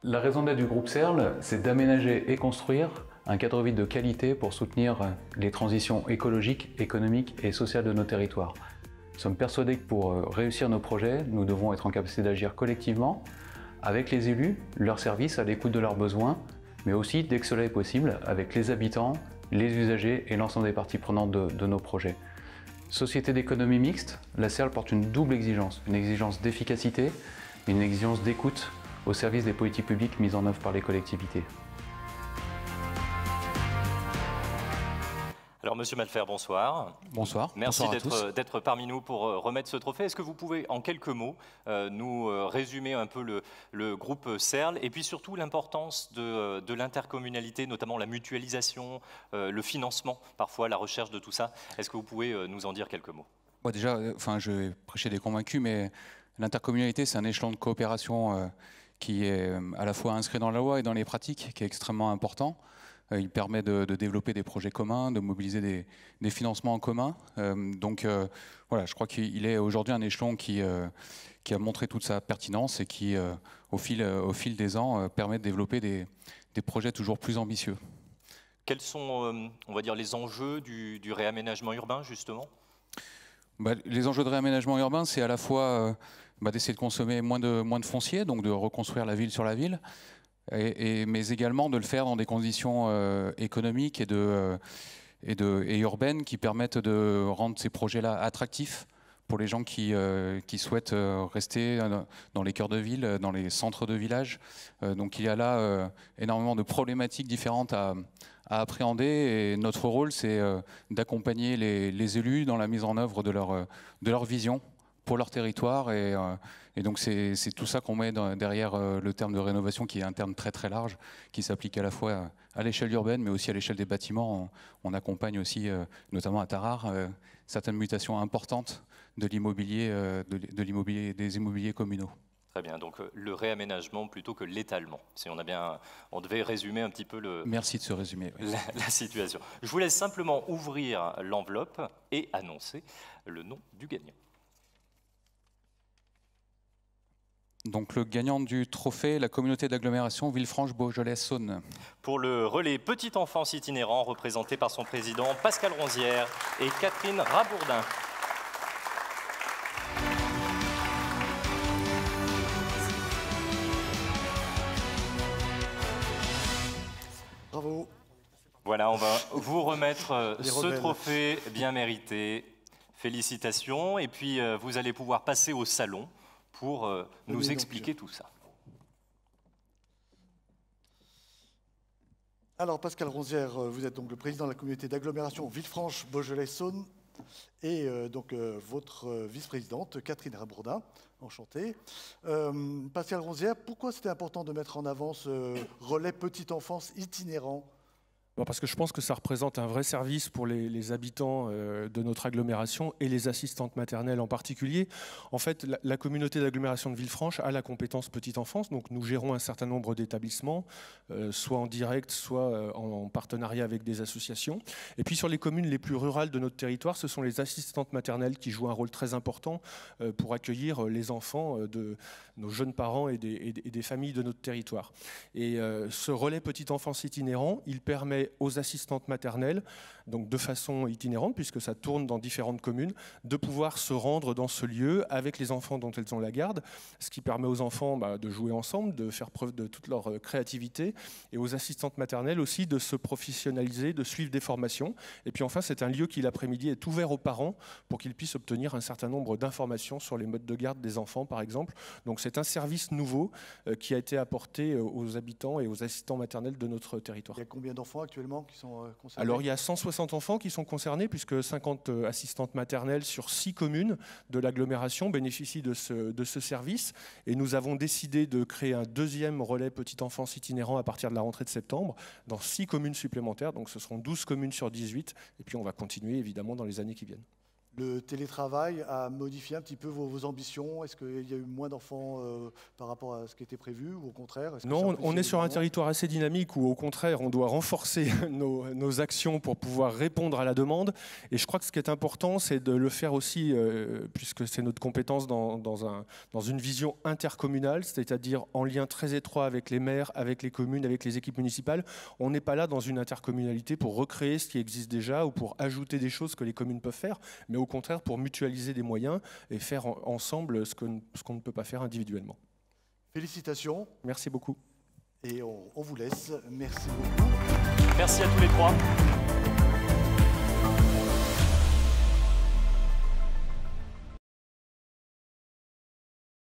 La raison d'être du groupe CERL, c'est d'aménager et construire un cadre de vie de qualité pour soutenir les transitions écologiques, économiques et sociales de nos territoires. Nous sommes persuadés que pour réussir nos projets, nous devons être en capacité d'agir collectivement, avec les élus, leurs services, à l'écoute de leurs besoins, mais aussi, dès que cela est possible, avec les habitants, les usagers et l'ensemble des parties prenantes de nos projets. Société d'économie mixte, la CERL porte une double exigence, une exigence d'efficacité et une exigence d'écoute au service des politiques publiques mises en œuvre par les collectivités. Alors, Monsieur Malfer, bonsoir. Bonsoir. Merci d'être parmi nous pour remettre ce trophée. Est-ce que vous pouvez, en quelques mots, nous résumer un peu le groupe CERL et puis surtout l'importance de l'intercommunalité, notamment la mutualisation, le financement, parfois la recherche de tout ça. Est-ce que vous pouvez nous en dire quelques mots? Déjà, je vais prêcher des convaincus, mais l'intercommunalité, c'est un échelon de coopération qui est à la fois inscrit dans la loi et dans les pratiques, qui est extrêmement important. Il permet de développer des projets communs, de mobiliser des financements en commun. Voilà, je crois qu'il est aujourd'hui un échelon qui a montré toute sa pertinence et qui, au fil des ans, permet de développer des projets toujours plus ambitieux. Quels sont, on va dire, les enjeux du réaménagement urbain, justement ? Les enjeux de réaménagement urbain, c'est à la fois d'essayer de consommer moins de foncier, donc de reconstruire la ville sur la ville, mais également de le faire dans des conditions économiques et urbaines qui permettent de rendre ces projets-là attractifs pour les gens qui souhaitent rester dans les cœurs de ville, dans les centres de village. Donc il y a là énormément de problématiques différentes à appréhender, et notre rôle, c'est d'accompagner les élus dans la mise en œuvre de leur vision pour leur territoire, et donc c'est tout ça qu'on met derrière le terme de rénovation, qui est un terme très très large, qui s'applique à la fois à l'échelle urbaine mais aussi à l'échelle des bâtiments. On accompagne aussi, notamment à Tarare, certaines mutations importantes de l'immobilier, des immobiliers communaux. Très bien, donc le réaménagement plutôt que l'étalement, si on devait résumer un petit peu Merci de ce résumé. Oui. La situation. Je vous laisse simplement ouvrir l'enveloppe et annoncer le nom du gagnant. Donc le gagnant du trophée, la communauté d'agglomération Villefranche-Beaujolais-Saône. Pour le relais Petite Enfance itinérant, représenté par son président Pascal Ronzière et Catherine Rabourdin. Bravo. Voilà, on va vous remettre ce trophée bien mérité. Félicitations. Et puis, vous allez pouvoir passer au salon pour nous expliquer tout ça. Alors, Pascal Ronzière, vous êtes donc le président de la communauté d'agglomération Villefranche-Beaujolais-Saône et votre vice-présidente, Catherine Rabourdin. Enchantée. Pascal Ronzière, pourquoi c'était important de mettre en avant ce relais petite enfance itinérant ? Parce que je pense que ça représente un vrai service pour les habitants de notre agglomération et les assistantes maternelles en particulier. En fait, la communauté d'agglomération de Villefranche a la compétence petite enfance, donc nous gérons un certain nombre d'établissements, soit en direct, soit en partenariat avec des associations. Et puis sur les communes les plus rurales de notre territoire, ce sont les assistantes maternelles qui jouent un rôle très important pour accueillir les enfants de nos jeunes parents et des familles de notre territoire. Et ce relais petite enfance itinérant, il permet aux assistantes maternelles, donc de façon itinérante, puisque ça tourne dans différentes communes, de pouvoir se rendre dans ce lieu avec les enfants dont elles ont la garde, ce qui permet aux enfants de jouer ensemble, de faire preuve de toute leur créativité, et aux assistantes maternelles aussi de se professionnaliser, de suivre des formations. Et puis enfin, c'est un lieu qui l'après-midi est ouvert aux parents pour qu'ils puissent obtenir un certain nombre d'informations sur les modes de garde des enfants, par exemple. Donc c'est un service nouveau qui a été apporté aux habitants et aux assistants maternels de notre territoire. Il y a combien d'enfants actuellement qui sont concernés ? Alors il y a 160 enfants qui sont concernés, puisque 50 assistantes maternelles sur 6 communes de l'agglomération bénéficient de ce service. Et nous avons décidé de créer un deuxième relais petite enfance itinérant à partir de la rentrée de septembre dans 6 communes supplémentaires. Donc ce seront 12 communes sur 18. Et puis on va continuer évidemment dans les années qui viennent. le télétravail a modifié un petit peu vos ambitions? Est-ce qu'il y a eu moins d'enfants par rapport à ce qui était prévu ou au contraire? Non, on est sur un territoire assez dynamique où au contraire on doit renforcer nos actions pour pouvoir répondre à la demande. Et je crois que ce qui est important, c'est de le faire aussi, puisque c'est notre compétence dans une vision intercommunale, c'est-à-dire en lien très étroit avec les maires, avec les communes, avec les équipes municipales. On n'est pas là dans une intercommunalité pour recréer ce qui existe déjà ou pour ajouter des choses que les communes peuvent faire, mais au contraire pour mutualiser des moyens et faire ensemble ce qu'on ne peut pas faire individuellement. Félicitations. Merci beaucoup. Et on vous laisse. Merci beaucoup. Merci à tous les trois.